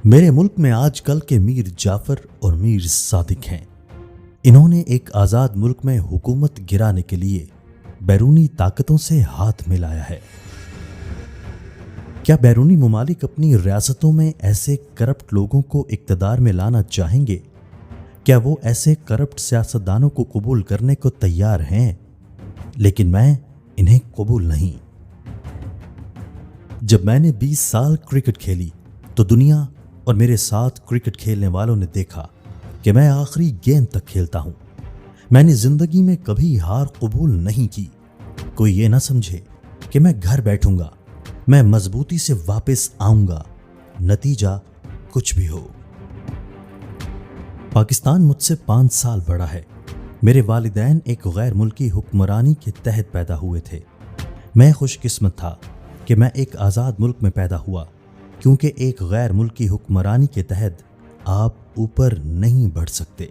میرے ملک میں آج کل کے میر جعفر اور میر صادق ہیں۔ انہوں نے ایک آزاد ملک میں حکومت گرانے کے لیے بیرونی طاقتوں سے ہاتھ ملایا ہے۔ کیا بیرونی ممالک اپنی ریاستوں میں ایسے کرپٹ لوگوں کو اقتدار میں لانا چاہیں گے؟ کیا وہ ایسے کرپٹ سیاستدانوں کو قبول کرنے کو تیار ہیں؟ لیکن میں انہیں قبول نہیں۔ جب میں نے 20 سال کرکٹ کھیلی تو دنیا اور میرے ساتھ کرکٹ کھیلنے والوں نے دیکھا کہ میں آخری گیند تک کھیلتا ہوں۔ میں نے زندگی میں کبھی ہار قبول نہیں کی۔ کوئی یہ نہ سمجھے کہ میں گھر بیٹھوں گا، میں مضبوطی سے واپس آؤں گا، نتیجہ کچھ بھی ہو۔ پاکستان مجھ سے 5 سال بڑا ہے۔ میرے والدین ایک غیر ملکی حکمرانی کے تحت پیدا ہوئے تھے۔ میں خوش قسمت تھا کہ میں ایک آزاد ملک میں پیدا ہوا، کیونکہ ایک غیر ملکی حکمرانی کے تحت آپ اوپر نہیں بڑھ سکتے۔